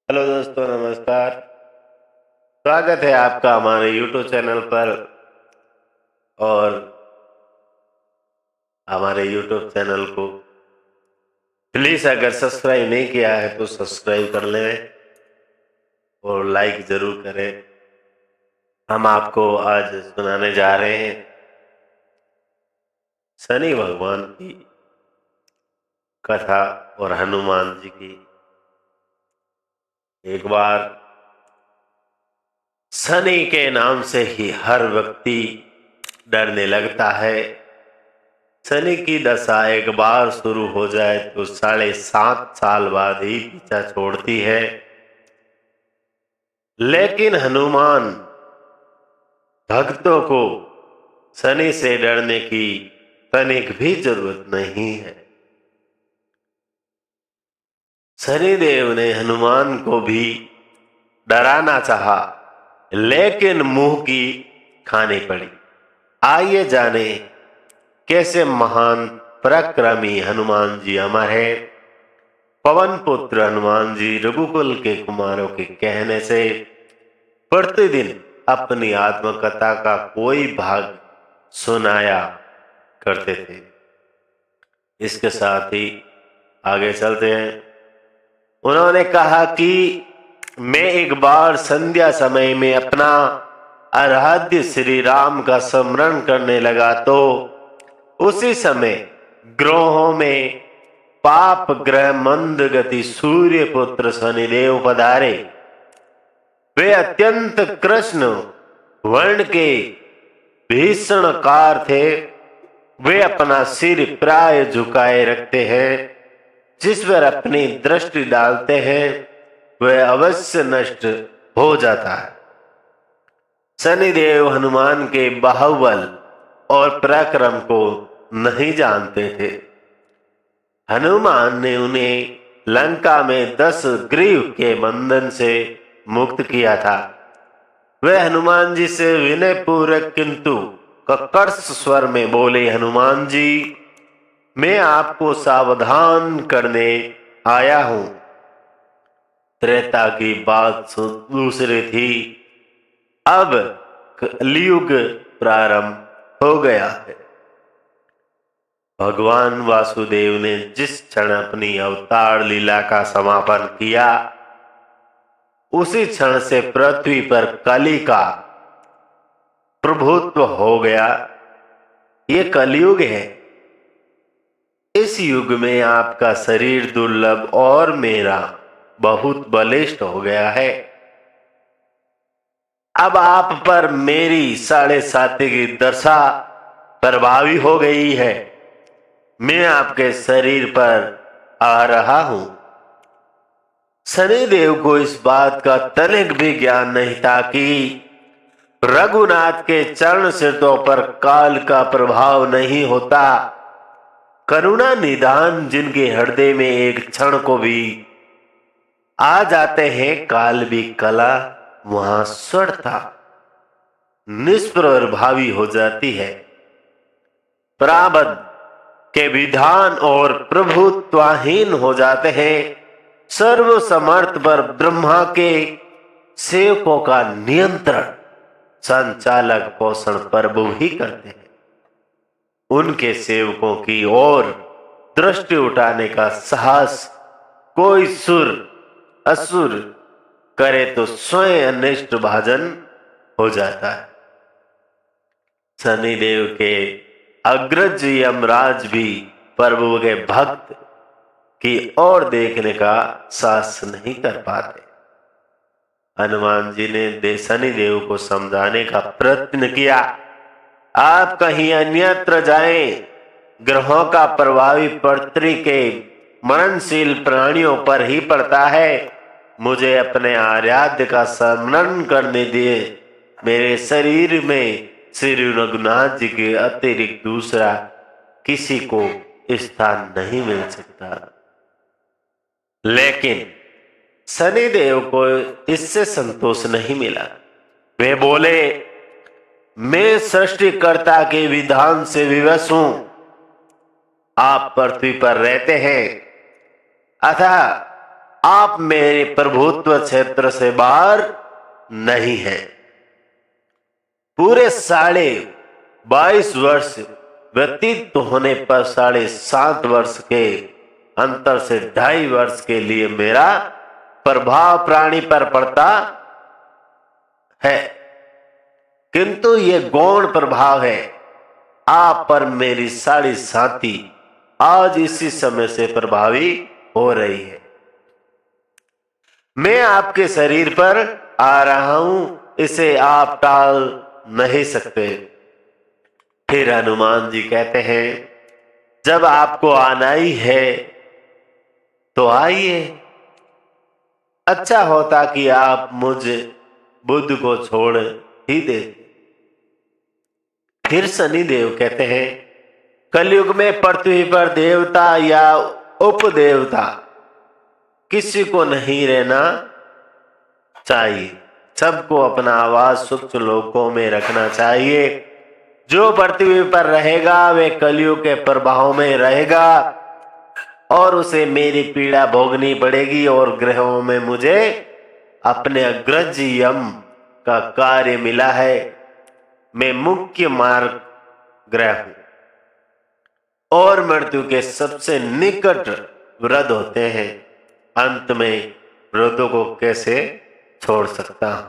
Hello दोस्तों, नमस्कार। स्वागत है आपका हमारे YouTube चैनल पर। और हमारे YouTube चैनल को प्लीज़ अगर सब्सक्राइब नहीं किया है तो सब्सक्राइब कर लें और लाइक ज़रूर करें। हम आपको आज सुनाने जा रहे हैं शनि भगवान की कथा और हनुमान जी की। एक बार शनि के नाम से ही हर व्यक्ति डरने लगता है। शनि की दशा एक बार शुरू हो जाए तो 7.5 साल बाद ही पीछा छोड़ती है। लेकिन हनुमान भक्तों को शनि से डरने की तनिक भी जरूरत नहीं है। शनिदेव ने हनुमान को भी डराना चाहा, लेकिन मुंह की खानी पड़ी। आइए जाने कैसे महान पराक्रमी हनुमान जी अमर है। पवन पुत्र हनुमान जी रघुकुल के कुमारों के कहने से प्रतिदिन अपनी आत्मकथा का कोई भाग सुनाया करते थे। इसके साथ ही आगे चलते हैं। उन्होंने कहा कि मैं एक बार संध्या समय में अपना आराध्य श्री राम का स्मरण करने लगा तो उसी समय ग्रहों में पाप ग्रह मंद गति सूर्य पुत्र शनिदेव पधारे। वे अत्यंत कृष्ण वर्ण के भीषण कार थे। वे अपना सिर प्राय झुकाए रखते हैं, जिस पर अपनी दृष्टि डालते हैं वह अवश्य नष्ट हो जाता है। शनिदेव हनुमान के बाहुबल और पराक्रम को नहीं जानते थे। हनुमान ने उन्हें लंका में 10 ग्रीव के बंधन से मुक्त किया था। वे हनुमान जी से विनय पूर्वक किंतु कर्कश स्वर में बोले, हनुमान जी, मैं आपको सावधान करने आया हूं। त्रेता की बात दूसरी थी, अब कलयुग प्रारंभ हो गया है। भगवान वासुदेव ने जिस क्षण अपनी अवतार लीला का समापन किया, उसी क्षण से पृथ्वी पर कली का प्रभुत्व हो गया। ये कलयुग है। इस युग में आपका शरीर दुर्लभ और मेरा बहुत बलिष्ठ हो गया है। अब आप पर मेरी 7.5 की दशा प्रभावी हो गई है। मैं आपके शरीर पर आ रहा हूं। शनिदेव को इस बात का तनिक भी ज्ञान नहीं था कि रघुनाथ के चरण सिरतों पर काल का प्रभाव नहीं होता। करुणा निदान जिनके हृदय में एक क्षण को भी आ जाते हैं, काल भी कला वहां सड़ता निष्प्रभावी हो जाती है। प्रारब्ध के विधान और प्रभुत्वहीन हो जाते हैं। सर्व समर्थ पर ब्रह्मा के सेवकों का नियंत्रण संचालक पोषण प्रभु ही करते हैं। उनके सेवकों की ओर दृष्टि उठाने का साहस कोई सुर असुर करे तो स्वयं अनिष्ट भाजन हो जाता है। शनिदेव के अग्रज यमराज भी प्रभु के भक्त की ओर देखने का साहस नहीं कर पाते। हनुमान जी ने शनिदेव को समझाने का प्रयत्न किया, आप कहीं अन्यत्र जाएं। ग्रहों का प्रभावी पृथ्वी के मननशील प्राणियों पर ही पड़ता है। मुझे अपने आराध्य का स्मरण करने दिए। मेरे शरीर में श्री रघुनाथ जी के अतिरिक्त दूसरा किसी को स्थान नहीं मिल सकता। लेकिन शनिदेव को इससे संतोष नहीं मिला। वे बोले, मैं सृष्टिकर्ता के विधान से विवश हूं। आप पृथ्वी पर रहते हैं, अतः आप मेरे प्रभुत्व क्षेत्र से बाहर नहीं हैं। पूरे 22.5 वर्ष व्यतीत होने पर 7.5 वर्ष के अंतर से 2.5 वर्ष के लिए मेरा प्रभाव प्राणी पर पड़ता है, किंतु ये गौण प्रभाव है। आप पर मेरी साड़ी साथी आज इसी समय से प्रभावी हो रही है। मैं आपके शरीर पर आ रहा हूं, इसे आप टाल नहीं सकते। फिर हनुमान जी कहते हैं, जब आपको आना ही है तो आइए। अच्छा होता कि आप मुझ बुद्ध को छोड़ ही दे। फिर शनिदेव कहते हैं, कलयुग में पृथ्वी पर देवता या उपदेवता किसी को नहीं रहना चाहिए। सबको अपना आवाज सूक्ष्म लोकों में रखना चाहिए। जो पृथ्वी पर रहेगा वे कलयुग के प्रभाव में रहेगा और उसे मेरी पीड़ा भोगनी पड़ेगी और ग्रहों में मुझे अपने अग्रज यम का कार्य मिला है। मैं मुख्य मार्ग ग्रह हूं और मृत्यु के सबसे निकट वृद्ध होते हैं। अंत में वृद्धों को कैसे छोड़ सकता हूं?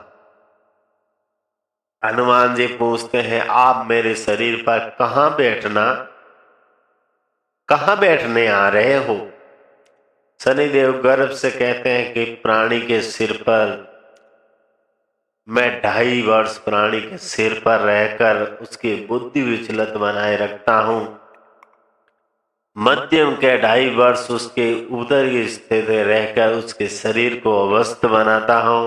हनुमान जी पूछते हैं, आप मेरे शरीर पर कहां बैठने आ रहे हो? शनिदेव गर्व से कहते हैं कि प्राणी के सिर पर मैं 2.5 वर्ष प्राणी के सिर पर रहकर उसकी बुद्धि विचलित बनाए रखता हूं। मध्यम के 2.5 वर्ष उसके उदर की स्थिति रहकर उसके शरीर को अवस्थ बनाता हूं।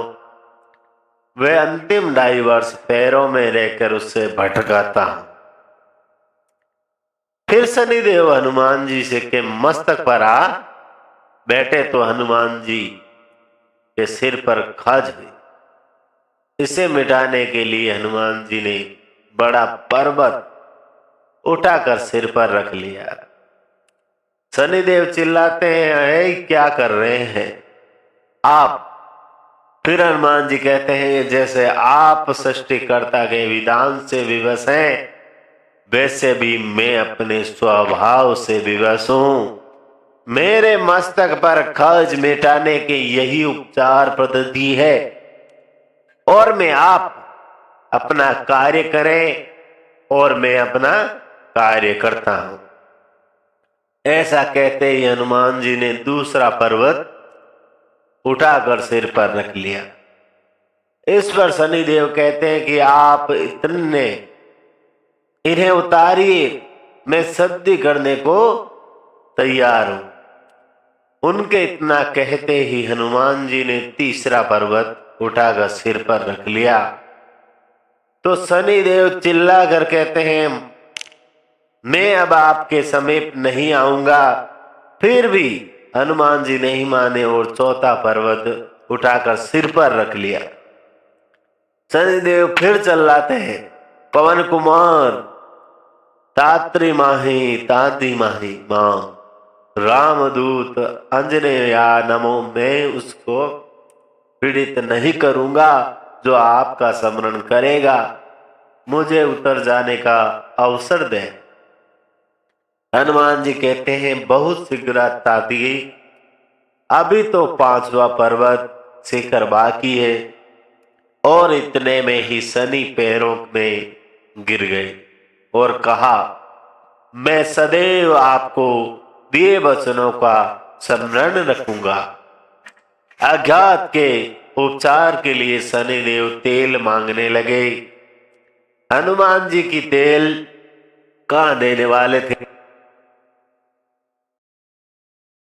वह अंतिम 2.5 वर्ष पैरों में रहकर उससे भटकाता हूं। फिर शनिदेव हनुमान जी से के मस्तक पर आ बैठे तो हनुमान जी के सिर पर खाज हुई। इसे मिटाने के लिए हनुमान जी ने बड़ा पर्वत उठाकर सिर पर रख लिया। शनिदेव चिल्लाते हैं, अरे क्या कर रहे हैं आप? फिर हनुमान जी कहते हैं, जैसे आप सृष्टिकर्ता के विधान से विवश हैं वैसे भी मैं अपने स्वभाव से विवश हूं। मेरे मस्तक पर खर्च मिटाने के यही उपचार पद्धति है और मैं आप अपना कार्य करें और मैं अपना कार्य करता हूं। ऐसा कहते ही हनुमान जी ने दूसरा पर्वत उठाकर सिर पर रख लिया। इस पर शनिदेव कहते हैं कि आप इन्हें उतारिए, मैं सिद्धि करने को तैयार हूं। उनके इतना कहते ही हनुमान जी ने तीसरा पर्वत उठाकर सिर पर रख लिया। तो शनिदेव चिल्लाकर कहते हैं, मैं अब आपके समीप नहीं आऊंगा। फिर भी हनुमान जी नहीं माने और चौथा पर्वत उठाकर सिर पर रख लिया। शनिदेव फिर चिल्लाते हैं, पवन कुमार तात्री माही तादी माही मां रामदूत अंजनेया नमो। मैं उसको पीड़ित नहीं करूंगा जो आपका स्मरण करेगा। मुझे उतर जाने का अवसर दें। हनुमान जी कहते हैं, बहुत शीघ्र तादी, अभी तो 5वां पर्वत शिखर बाकी है। और इतने में ही शनि पैरों में गिर गए और कहा, मैं सदैव आपको दिए वचनों का स्मरण रखूंगा। आघात के उपचार के लिए शनिदेव तेल मांगने लगे। हनुमान जी की तेल कहां देने वाले थे?